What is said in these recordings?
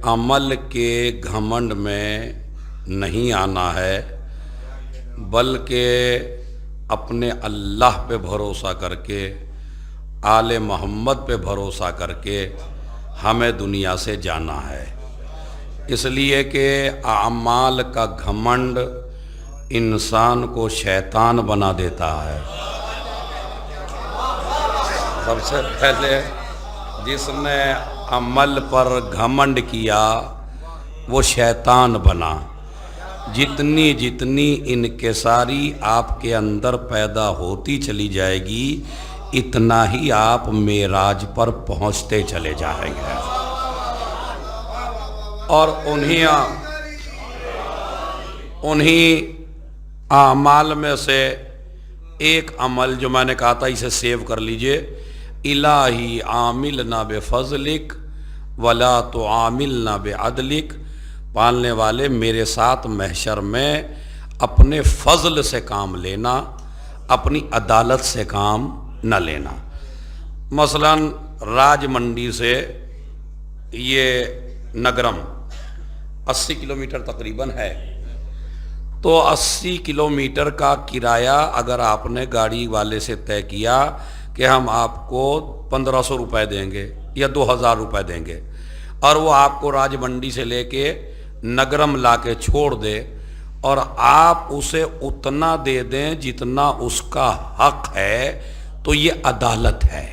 عمل کے گھمنڈ میں نہیں آنا ہے، بلکہ اپنے اللہ پہ بھروسہ کر کے، آل محمد پہ بھروسہ کر کے ہمیں دنیا سے جانا ہے۔ اس لیے کہ اعمال کا گھمنڈ انسان کو شیطان بنا دیتا ہے۔ سب سے پہلے جس نے عمل پر گھمنڈ کیا وہ شیطان بنا۔ جتنی جتنی انکساری آپ کے اندر پیدا ہوتی چلی جائے گی، اتنا ہی آپ معراج پر پہنچتے چلے جائیں گے۔ اور انہی اعمال میں سے ایک عمل جو میں نے کہا تھا، اسے سیو کر لیجئے، الہی عاملنا بفضلک ولا تعاملنا بعدلک، پالنے والے میرے ساتھ محشر میں اپنے فضل سے کام لینا، اپنی عدالت سے کام نہ لینا۔ مثلا راج منڈی سے یہ نگرم 80 کلومیٹر تقریباً ہے، تو 80 کلومیٹر کا کرایہ اگر آپ نے گاڑی والے سے طے کیا کہ ہم آپ کو 1500 روپے دیں گے یا 2000 روپے دیں گے، اور وہ آپ کو راج منڈی سے لے کے نگرم لا کے چھوڑ دے، اور آپ اسے اتنا دے دیں جتنا اس کا حق ہے، تو یہ عدالت ہے۔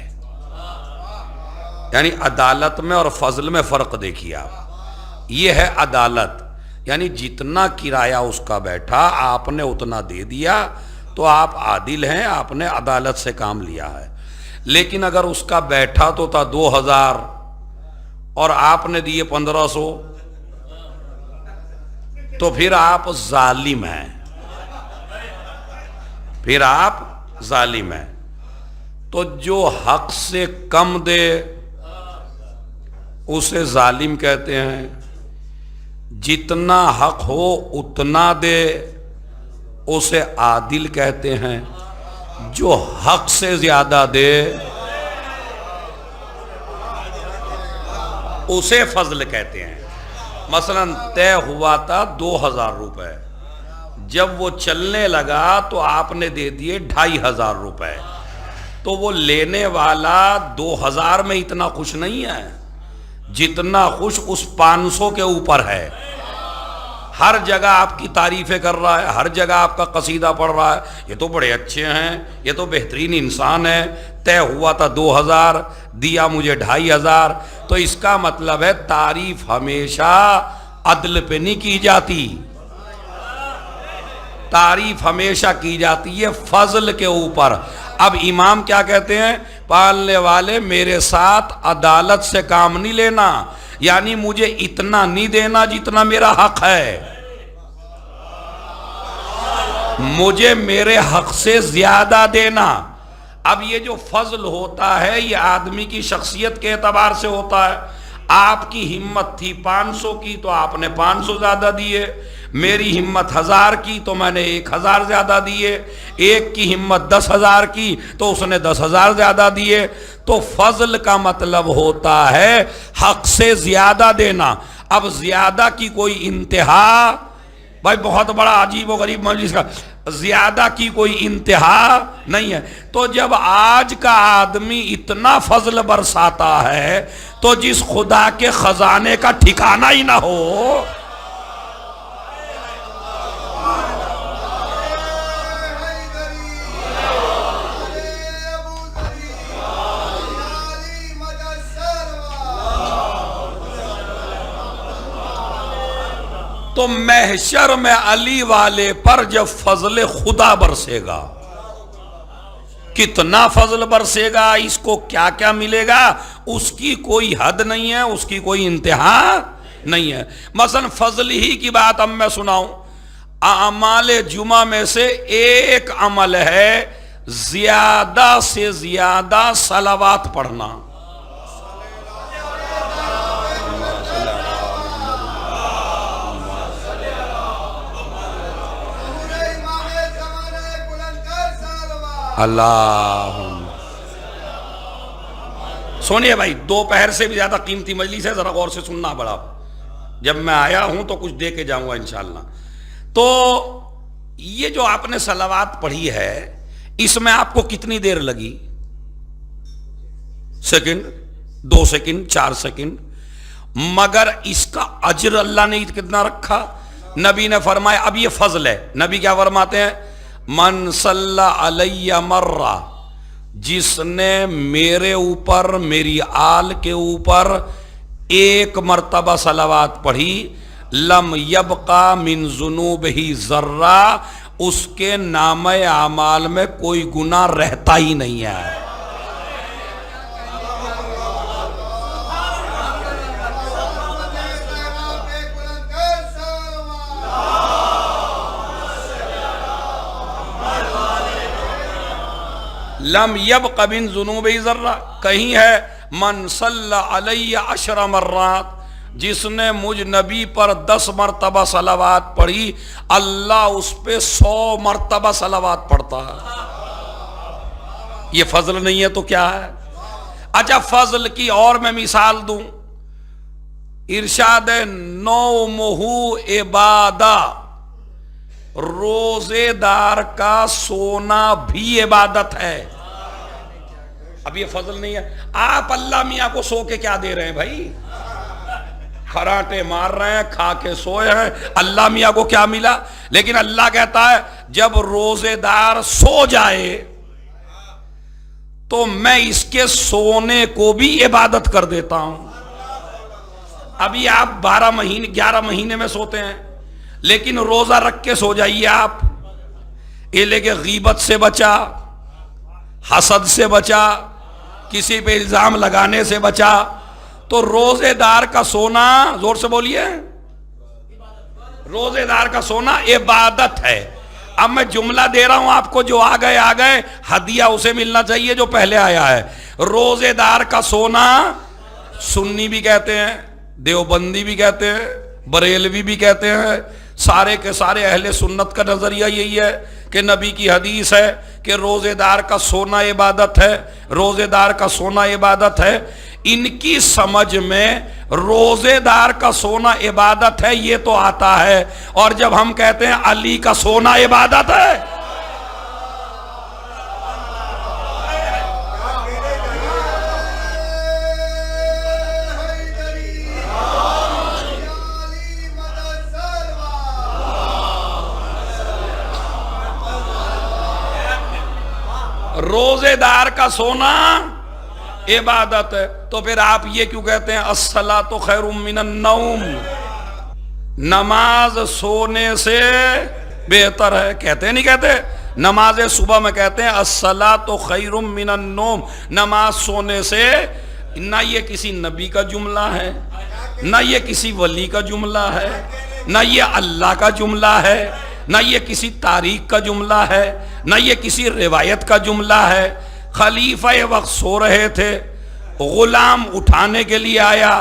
یعنی عدالت میں اور فضل میں فرق دیکھیے آپ، یہ ہے عدالت، یعنی جتنا کرایہ اس کا بیٹھا آپ نے اتنا دے دیا تو آپ عادل ہیں، آپ نے عدالت سے کام لیا ہے۔ لیکن اگر اس کا بیٹھا تو تھا 2000 اور آپ نے دیے 1500، تو پھر آپ ظالم ہیں، پھر آپ ظالم ہیں۔ تو جو حق سے کم دے اسے ظالم کہتے ہیں، جتنا حق ہو اتنا دے اسے عادل کہتے ہیں، جو حق سے زیادہ دے اسے فضل کہتے ہیں۔ مثلا طے ہوا تھا 2000 روپے، جب وہ چلنے لگا تو آپ نے دے دیے 2500 روپے، تو وہ لینے والا 2000 میں اتنا خوش نہیں ہے جتنا خوش اس 500 کے اوپر ہے۔ ہر جگہ آپ کی تعریفیں کر رہا ہے، ہر جگہ آپ کا قصیدہ پڑھ رہا ہے، یہ تو بڑے اچھے ہیں، یہ تو بہترین انسان ہے، طے ہوا تھا 2000 دیا مجھے 2500، تو اس کا مطلب ہے تعریف ہمیشہ عدل پہ نہیں کی جاتی، تعریف ہمیشہ کی جاتی ہے فضل کے اوپر۔ اب امام کیا کہتے ہیں؟ پالنے والے میرے ساتھ عدالت سے کام نہیں لینا، یعنی مجھے اتنا نہیں دینا جتنا میرا حق ہے، مجھے میرے حق سے زیادہ دینا۔ اب یہ جو فضل ہوتا ہے یہ آدمی کی شخصیت کے اعتبار سے ہوتا ہے۔ آپ کی ہمت تھی 500 کی تو آپ نے 500 زیادہ دیے، میری ہمت 1000 کی تو میں نے 1000 زیادہ دیے، ایک کی ہمت 10,000 کی تو اس نے 10,000 زیادہ دیے۔ تو فضل کا مطلب ہوتا ہے حق سے زیادہ دینا۔ اب زیادہ کی کوئی انتہا، بھائی بہت بڑا عجیب و غریب مجلس کا، زیادہ کی کوئی انتہا نہیں ہے۔ تو جب آج کا آدمی اتنا فضل برساتا ہے تو جس خدا کے خزانے کا ٹھکانہ ہی نہ ہو، تو محشر میں علی والے پر جب فضل خدا برسے گا، کتنا فضل برسے گا، اس کو کیا کیا ملے گا، اس کی کوئی حد نہیں ہے، اس کی کوئی انتہا نہیں ہے۔ مثلا فضل ہی کی بات اب میں سناؤں، اعمال جمعہ میں سے ایک عمل ہے زیادہ سے زیادہ صلوات پڑھنا۔ اللہم سنیے بھائی، دوپہر سے بھی زیادہ قیمتی مجلس ہے، ذرا غور سے سننا بڑا۔ جب میں آیا ہوں تو کچھ دے کے جاؤں گا انشاءاللہ. تو یہ جو آپ نے صلوات پڑھی ہے اس میں آپ کو کتنی دیر لگی؟ Second, 2 second, 4 second. مگر اس کا اجر اللہ نے کتنا رکھا؟ نبی نے فرمایا، اب یہ فضل ہے. نبی کیا فرماتے ہیں؟ من صلی علی مرہ، جس نے میرے اوپر، میری آل کے اوپر 1 مرتبہ صلوات پڑھی، لم یبقى من ذنوبہ ذرہ، اس کے نامہ اعمال میں کوئی گناہ رہتا ہی نہیں ہے. لم یبق من ذنوبہ ذرہ. کہیں ہے من صلی علی 10 مرات، جس نے مجھ نبی پر 10 مرتبہ صلوات پڑھی، اللہ اس پہ 100 مرتبہ صلوات پڑھتا ہے. یہ فضل نہیں ہے تو کیا ہے؟ اچھا فضل کی اور میں مثال دوں. ارشاد نومہ عبادہ، روزے دار کا سونا بھی عبادت ہے. اب یہ فضل نہیں ہے؟ آپ اللہ میاں کو سو کے کیا دے رہے ہیں بھائی؟ کھراٹے مار رہے ہیں، کھا کے سوئے ہیں. اللہ میاں کو کیا ملا؟ لیکن اللہ کہتا ہے جب روزے دار سو جائے تو میں اس کے سونے کو بھی عبادت کر دیتا ہوں. ابھی آپ 12 مہینے 11 مہینے میں سوتے ہیں، لیکن روزہ رکھ کے سو جائیے. آپ یہ لے کے غیبت سے بچا، حسد سے بچا، کسی پہ الزام لگانے سے بچا. تو روزے دار کا سونا، زور سے بولیے، روزے دار کا سونا عبادت ہے. اب میں جملہ دے رہا ہوں آپ کو، جو آ گئے ہدیہ اسے ملنا چاہیے جو پہلے آیا ہے. روزے دار کا سونا سنی بھی کہتے ہیں، دیوبندی بھی کہتے ہیں، بریلوی بھی کہتے ہیں، سارے کے سارے اہل سنت کا نظریہ یہی ہے کہ نبی کی حدیث ہے کہ روزے دار کا سونا عبادت ہے، روزے دار کا سونا عبادت ہے. ان کی سمجھ میں روزے دار کا سونا عبادت ہے یہ تو آتا ہے، اور جب ہم کہتے ہیں علی کا سونا عبادت ہے، روزے دار کا سونا عبادت ہے. تو پھر آپ یہ کیوں کہتے ہیں الصلاۃ خیر من النوم، نماز سونے سے بہتر ہے؟ کہتے نہیں کہتے؟ نماز صبح میں کہتے ہیں الصلاۃ خیر من النوم، نماز سونے سے. نہ یہ کسی نبی کا جملہ ہے، نہ یہ کسی ولی کا جملہ ہے، نہ یہ اللہ کا جملہ ہے، نہ یہ کسی تاریخ کا جملہ ہے، نہ یہ کسی روایت کا جملہ ہے. خلیفہ وقت سو رہے تھے، غلام اٹھانے کے لیے آیا،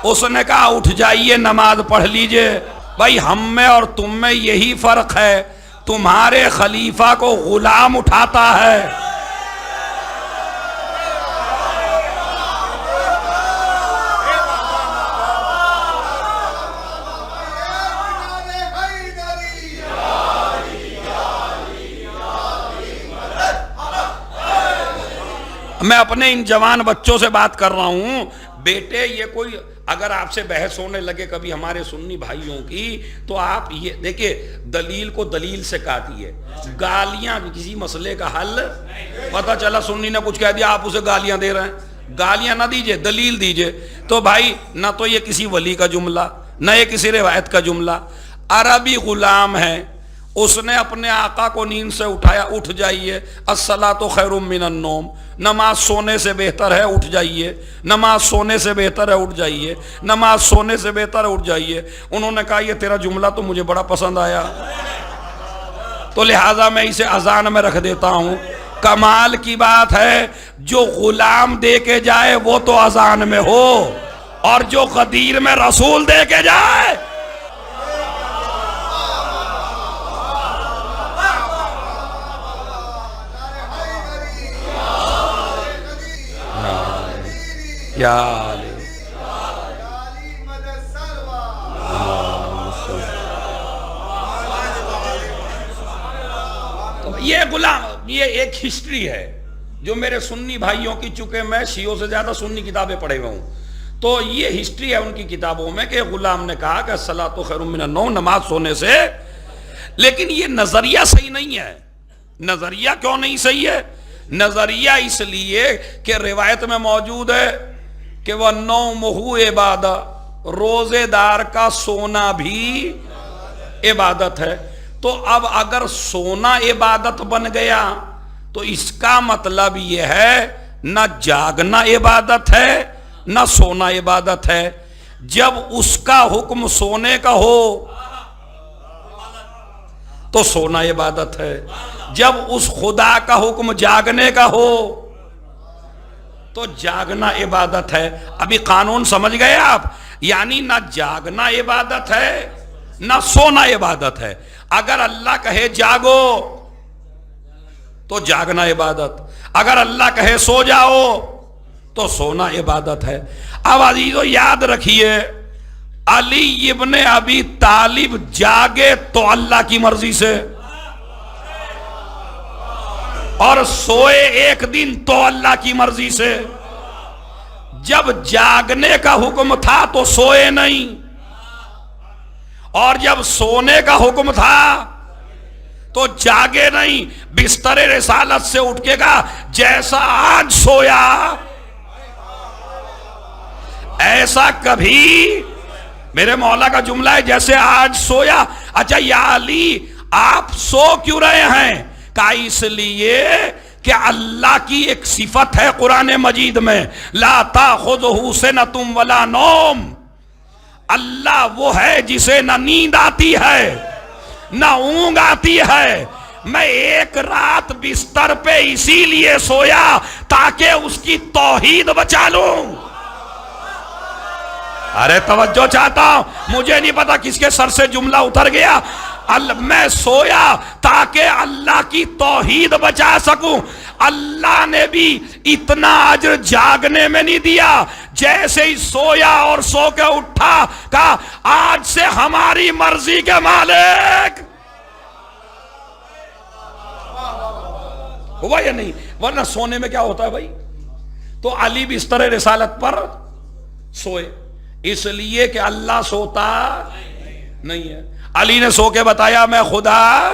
اس نے کہا اٹھ جائیے نماز پڑھ لیجئے. بھائی ہم میں اور تم میں یہی فرق ہے، تمہارے خلیفہ کو غلام اٹھاتا ہے. میں اپنے ان جوان بچوں سے بات کر رہا ہوں، بیٹے یہ کوئی اگر آپ سے بحث ہونے لگے کبھی ہمارے سنی بھائیوں کی، تو آپ یہ دیکھیں دلیل کو دلیل سے کاٹی ہے. گالیاں کسی مسئلے کا حل، پتہ چلا سنی نے کچھ کہہ دیا آپ اسے گالیاں دے رہے ہیں. گالیاں نہ دیجئے، دلیل دیجئے. تو بھائی نہ تو یہ کسی ولی کا جملہ، نہ یہ کسی روایت کا جملہ. عربی غلام ہے، اس نے اپنے آقا کو نیند سے اٹھایا، اٹھ جائیے، الصلاۃ خیر من النوم، نماز سونے سے بہتر ہے، اٹھ جائیے، نماز سونے سے بہتر ہے، اٹھ جائیے، نماز سونے سے بہتر ہے، اٹھ جائیے. انہوں نے کہا یہ تیرا جملہ تو مجھے بڑا پسند آیا، تو لہٰذا میں اسے اذان میں رکھ دیتا ہوں. کمال کی بات ہے جو غلام دے کے جائے وہ تو اذان میں ہو، اور جو غدیر میں رسول دے کے جائے. یا یہ غلام، یہ ایک ہسٹری ہے جو میرے سنی بھائیوں کی، چونکہ میں شیعوں سے زیادہ سنی کتابیں پڑھے ہوئے ہوں، تو یہ ہسٹری ہے ان کی کتابوں میں کہ غلام نے کہا کہ الصلاۃ خیر من النوم، نماز سونے سے. لیکن یہ نظریہ صحیح نہیں ہے. نظریہ کیوں نہیں صحیح ہے؟ نظریہ اس لیے کہ روایت میں موجود ہے کہ وہ نومہ عبادت، روزے دار کا سونا بھی عبادت ہے. تو اب اگر سونا عبادت بن گیا تو اس کا مطلب یہ ہے نہ جاگنا عبادت ہے نہ سونا عبادت ہے. جب اس کا حکم سونے کا ہو تو سونا عبادت ہے، جب اس خدا کا حکم جاگنے کا ہو تو جاگنا عبادت ہے. ابھی قانون سمجھ گئے آپ؟ یعنی نہ جاگنا عبادت ہے نہ سونا عبادت ہے. اگر اللہ کہے جاگو تو جاگنا عبادت، اگر اللہ کہے سو جاؤ تو سونا عبادت ہے. اب عزیزو یاد رکھیے، علی ابن ابی طالب جاگے تو اللہ کی مرضی سے، اور سوئے ایک دن تو اللہ کی مرضی سے. جب جاگنے کا حکم تھا تو سوئے نہیں، اور جب سونے کا حکم تھا تو جاگے نہیں. بستر رسالت سے اٹھ کے کہا جیسا آج سویا ایسا کبھی، میرے مولا کا جملہ ہے، جیسے آج سویا. اچھا یا علی آپ سو کیوں رہے ہیں؟ کہا اس لیے کہ اللہ کی ایک صفت ہے قرآن مجید میں، لا تاخذہ سنۃ ولا نوم. اللہ وہ ہے جسے نہ نیند آتی ہے نہ اونگ آتی ہے. میں ایک رات بستر پہ اسی لیے سویا تاکہ اس کی توحید بچا لوں. ارے توجہ چاہتا ہوں، مجھے نہیں پتا کس کے سر سے جملہ اتر گیا. میں سویا تاکہ اللہ کی توحید بچا سکوں. اللہ نے بھی اتنا اجر جاگنے میں نہیں دیا، جیسے ہی سویا اور سو کے اٹھا کہا آج سے ہماری مرضی کے مالک. ہوا یا نہیں؟ ورنہ سونے میں کیا ہوتا ہے بھائی؟ تو علی بستر رسالت پر سوئے اس لیے کہ اللہ سوتا نہیں ہے. علی نے سو کے بتایا میں خدا.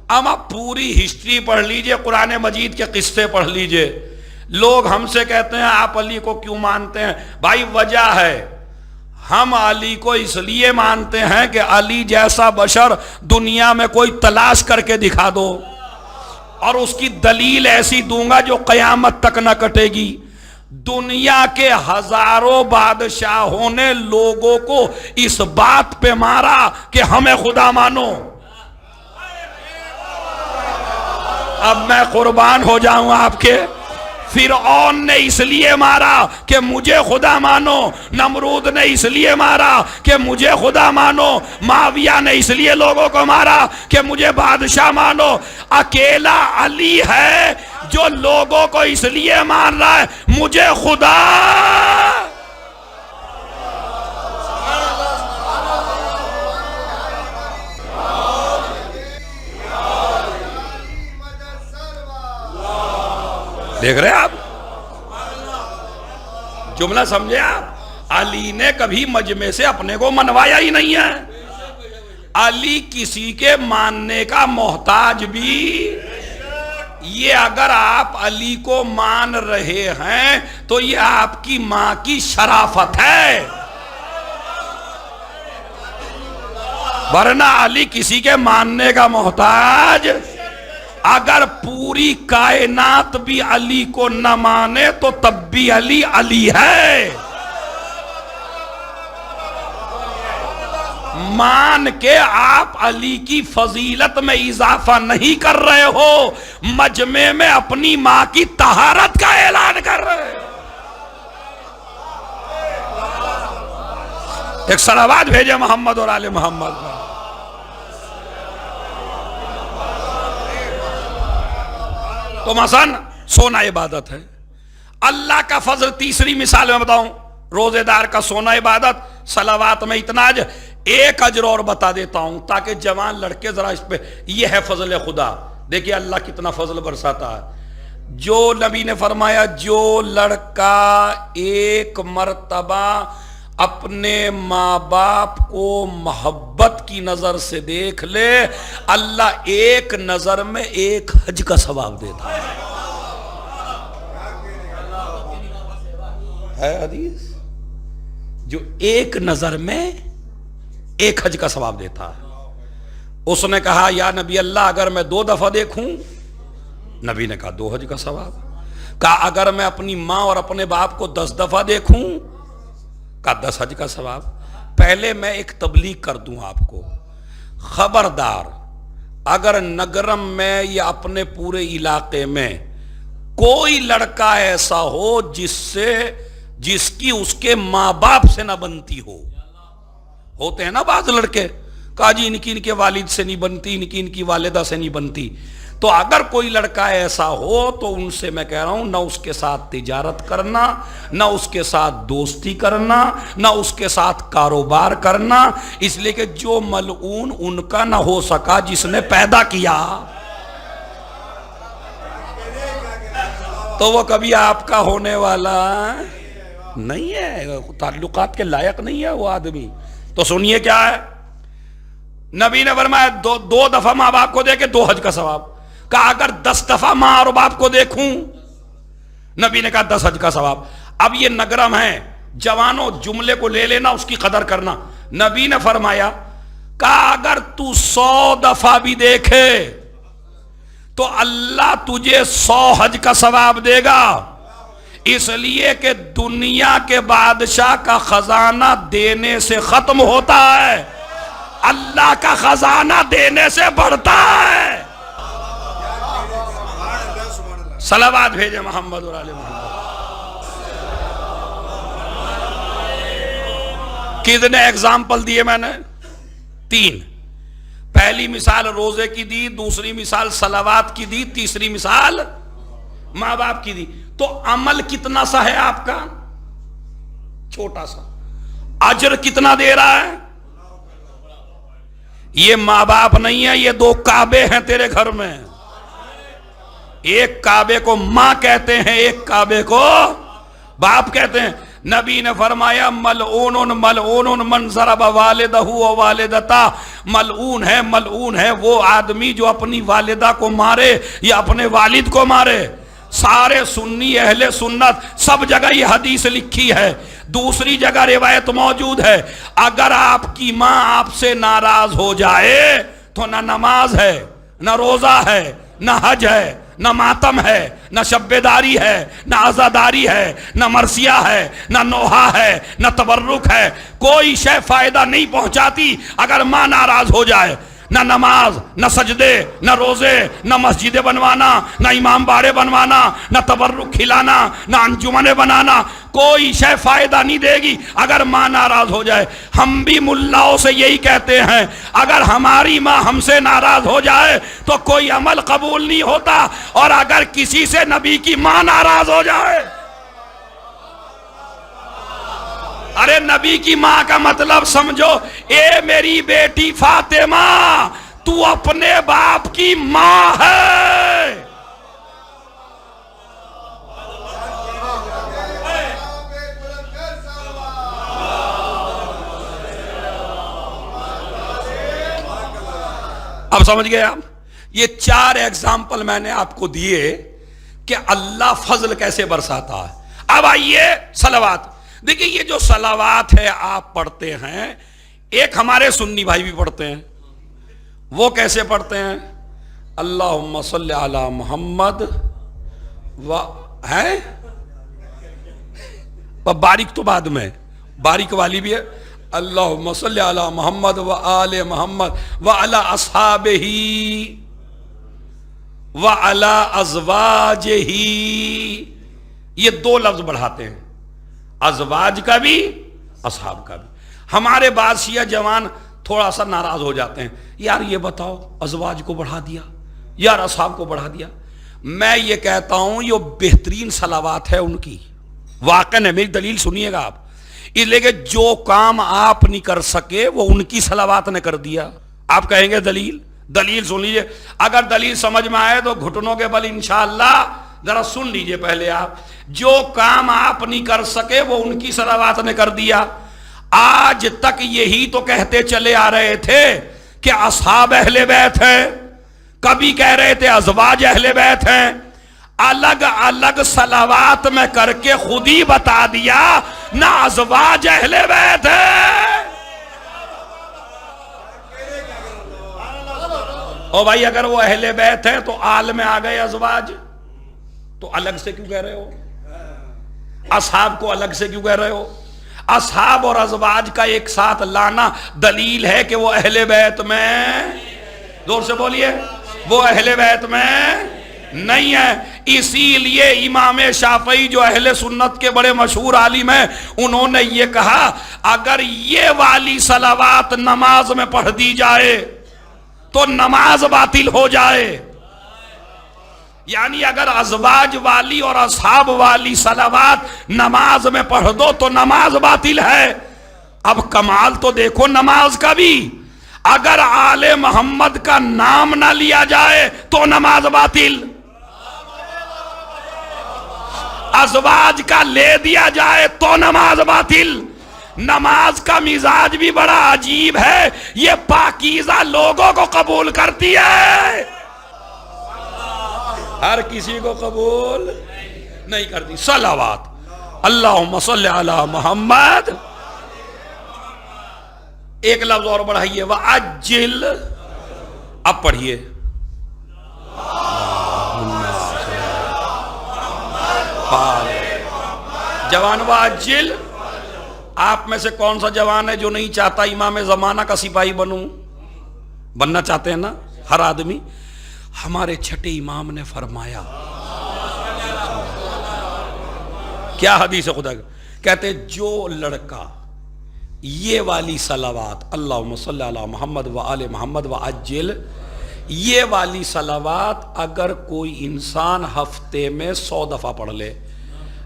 اب آپ پوری ہسٹری پڑھ لیجئے، قرآن مجید کے قصے پڑھ لیجئے. لوگ ہم سے کہتے ہیں آپ علی کو کیوں مانتے ہیں؟ بھائی وجہ ہے، ہم علی کو اس لیے مانتے ہیں کہ علی جیسا بشر دنیا میں کوئی تلاش کر کے دکھا دو، اور اس کی دلیل ایسی دوں گا جو قیامت تک نہ کٹے گی. دنیا کے ہزاروں بادشاہوں نے لوگوں کو اس بات پہ مارا کہ ہمیں خدا مانو. اب میں قربان ہو جاؤں آپ کے. فرعون نے اس لیے مارا کہ مجھے خدا مانو، نمرود نے اس لیے مارا کہ مجھے خدا مانو، معاویہ نے اس لیے لوگوں کو مارا کہ مجھے بادشاہ مانو. اکیلا علی ہے جو لوگوں کو اس لیے مار رہا ہے مجھے خدا. دیکھ رہے آپ جملہ سمجھے آپ؟ علی نے کبھی مجمع سے اپنے کو منوایا ہی نہیں ہے. علی کسی کے ماننے کا محتاج بھی. یہ اگر آپ علی کو مان رہے ہیں تو یہ آپ کی ماں کی شرافت ہے، ورنہ علی کسی کے ماننے کا محتاج. اگر پوری کائنات بھی علی کو نہ مانے تو تب بھی علی علی ہے. مان کے آپ علی کی فضیلت میں اضافہ نہیں کر رہے ہو، مجمع میں اپنی ماں کی طہارت کا اعلان کر رہے. ایک صلوات بھیجے محمد اور آل محمد. تو مثلا سونا عبادت ہے. اللہ کا فضل تیسری مثال میں بتاؤں، روزے دار کا سونا عبادت. صلوات میں اتنا ایک اجر اور بتا دیتا ہوں تاکہ جوان لڑکے ذرا اس پہ، یہ ہے فضل خدا. دیکھیے اللہ کتنا فضل برساتا ہے. جو نبی نے فرمایا جو لڑکا ایک مرتبہ اپنے ماں باپ کو محبت کی نظر سے دیکھ لے اللہ ایک نظر میں ایک حج کا ثواب دیتا ہے حدیث. جو ایک نظر میں ایک حج کا ثواب دیتا ہے. اس نے کہا یا نبی اللہ اگر میں 2 دفعہ دیکھوں؟ نبی نے کہا 2 حج کا ثواب. کہا اگر میں اپنی ماں اور اپنے باپ کو 10 دفعہ دیکھوں؟ کہا 10 حج کا ثواب. پہلے میں ایک تبلیغ کر دوں آپ کو، خبردار اگر نگرم میں یا اپنے پورے علاقے میں کوئی لڑکا ایسا ہو جس کی اس کے ماں باپ سے نہ بنتی ہو. ہوتے ہیں نا بعض لڑکے، کہا جی ان کی والد سے نہیں بنتی، ان کی والدہ سے نہیں بنتی. تو اگر کوئی لڑکا ایسا ہو تو ان سے میں کہہ رہا ہوں نہ اس کے ساتھ تجارت کرنا، نہ اس کے ساتھ دوستی کرنا، نہ اس کے ساتھ کاروبار کرنا، اس لیے کہ جو ملعون ان کا نہ ہو سکا جس نے پیدا کیا، تو وہ کبھی آپ کا ہونے والا نہیں ہے، تعلقات کے لائق نہیں ہے وہ آدمی. تو سنیے کیا ہے، نبی نے فرمایا 2 دفعہ ماں باپ کو دیکھے 2 حج کا ثواب. کہا اگر 10 دفعہ ماں اور باپ کو دیکھوں؟ نبی نے کہا 10 حج کا ثواب. اب یہ نگرم ہے، جوانوں جملے کو لے لینا، اس کی قدر کرنا. نبی نے فرمایا کہا اگر تو 100 دفعہ بھی دیکھے تو اللہ تجھے 100 حج کا ثواب دے گا، اس لیے کہ دنیا کے بادشاہ کا خزانہ دینے سے ختم ہوتا ہے، اللہ کا خزانہ دینے سے بڑھتا ہے. صلوات بھیجے محمد اور آل محمد. کتنے ایگزامپل دیے میں نے؟ 3. پہلی مثال روزے کی دی، دوسری مثال صلوات کی دی، تیسری مثال ماں باپ کی دی. تو عمل کتنا سا ہے آپ کا؟ چھوٹا سا. اجر کتنا دے رہا ہے؟ یہ ماں باپ نہیں ہے، یہ 2 کعبے ہیں تیرے گھر میں. ایک کعبے کو ماں کہتے ہیں، ایک کعبے کو باپ کہتے ہیں. نبی نے فرمایا ملعون ملعون من ضرب والدہ و والدتا. ملعون ہے وہ آدمی جو اپنی والدہ کو مارے یا اپنے والد کو مارے. سارے سنی اہل سنت سب جگہ یہ حدیث لکھی ہے. دوسری جگہ روایت موجود ہے اگر آپ کی ماں آپ سے ناراض ہو جائے تو نہ نماز ہے، نہ روزہ ہے، نہ حج ہے، نہ ماتم ہے، نہ شبیداری ہے، نہ عزاداری ہے، نہ مرثیہ ہے، نہ نوحہ ہے، نہ تبرک ہے. کوئی شے فائدہ نہیں پہنچاتی اگر ماں ناراض ہو جائے. نہ نماز، نہ سجدے، نہ روزے، نہ مسجدیں بنوانا، نہ امام باڑے بنوانا، نہ تبرک کھلانا، نہ انجمنیں بنانا، کوئی شے فائدہ نہیں دے گی اگر ماں ناراض ہو جائے. ہم بھی ملاؤں سے یہی کہتے ہیں اگر ہماری ماں ہم سے ناراض ہو جائے تو کوئی عمل قبول نہیں ہوتا، اور اگر کسی سے نبی کی ماں ناراض ہو جائے، ارے نبی کی ماں کا مطلب سمجھو، اے میری بیٹی فاطمہ تو اپنے باپ کی ماں ہے. اب سمجھ گئے آپ؟ یہ 4 ایگزامپل میں نے آپ کو دیے کہ اللہ فضل کیسے برساتا ہے. اب آئیے صلوات. دیکھیں یہ جو صلوات ہے آپ پڑھتے ہیں، ایک ہمارے سنی بھائی بھی پڑھتے ہیں. وہ کیسے پڑھتے ہیں؟ اللہم صلی علی محمد ہے باریک تو بعد میں، باریک والی بھی ہے. اللہم صلی علی محمد و آل محمد و علی اصحابہ و علی ازواجہ. یہ 2 لفظ بڑھاتے ہیں، ازواج کا بھی اصحاب کا بھی. ہمارے بعض شیعہ جوان تھوڑا سا ناراض ہو جاتے ہیں، یار یہ بتاؤ ازواج کو بڑھا دیا، یار اصحاب کو بڑھا دیا. میں یہ کہتا ہوں یہ بہترین صلوات ہے ان کی. واقعا ہے، میری دلیل سنیے گا آپ. اس لیے کہ جو کام آپ نہیں کر سکے وہ ان کی صلوات نے کر دیا. آپ کہیں گے دلیل؟ دلیل سن لیجئے، اگر دلیل سمجھ میں آئے تو گھٹنوں کے بل انشاءاللہ ذرا سن لیجئے پہلے آپ. جو کام آپ نہیں کر سکے وہ ان کی صلوات نے کر دیا. آج تک یہی تو کہتے چلے آ رہے تھے کہ اصحاب اہل بیت ہیں، کبھی کہہ رہے تھے ازواج اہل بیت ہیں. الگ الگ صلوات میں کر کے خود ہی بتا دیا نہ ازواج اہل بیت ہیں. او بھائی اگر وہ اہل بیت ہیں تو آل میں آ گئے ازواج، تو الگ سے کیوں کہہ رہے ہو؟ اصحاب کو الگ سے کیوں کہہ رہے ہو؟ اصحاب اور ازواج کا ایک ساتھ لانا دلیل ہے کہ وہ اہل بیت میں، زور سے بولیے، وہ اہل بیت میں نہیں ہے. اسی لیے امام شافعی جو اہل سنت کے بڑے مشہور عالم ہیں، انہوں نے یہ کہا اگر یہ والی صلوات نماز میں پڑھ دی جائے تو نماز باطل ہو جائے. یعنی اگر ازواج والی اور اصحاب والی صلوات نماز میں پڑھ دو تو نماز باطل ہے. اب کمال تو دیکھو نماز کا بھی، اگر آل محمد کا نام نہ لیا جائے تو نماز باطل، ازواج کا لے دیا جائے تو نماز باطل. نماز کا مزاج بھی بڑا عجیب ہے، یہ پاکیزہ لوگوں کو قبول کرتی ہے، ہر کسی کو قبول نہیں کرتی. صلوات اللہم صلی علی محمد. ایک لفظ اور بڑھائیے، وَعَجِّلْ. اب پڑھیے جوان وَعَجِّلْ. آپ میں سے کون سا جوان ہے جو نہیں چاہتا امام زمانہ کا سپاہی بنوں؟ بننا چاہتے ہیں نا ہر آدمی. ہمارے چھٹے امام نے فرمایا، کیا حدیث ہے خدا کا، کہتے جو لڑکا یہ والی صلوات اللہم صلی علی محمد و آل محمد و عجل، یہ والی صلوات اگر کوئی انسان ہفتے میں 100 دفعہ پڑھ لے،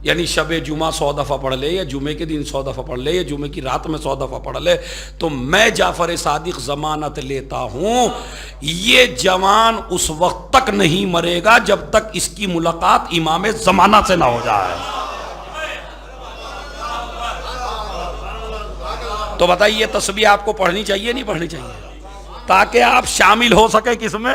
یعنی شب جمعہ 100 دفعہ پڑھ لے، یا جمعے کے دن 100 دفعہ پڑھ لے، یا جمعے کی رات میں 100 دفعہ پڑھ لے، تو میں جعفر صادق ضمانت لیتا ہوں یہ جوان اس وقت تک نہیں مرے گا جب تک اس کی ملاقات امام زمانہ سے نہ ہو جائے. تو بتائیے تسبیح آپ کو پڑھنی چاہیے نہیں پڑھنی چاہیے؟ تاکہ آپ شامل ہو سکے کس میں؟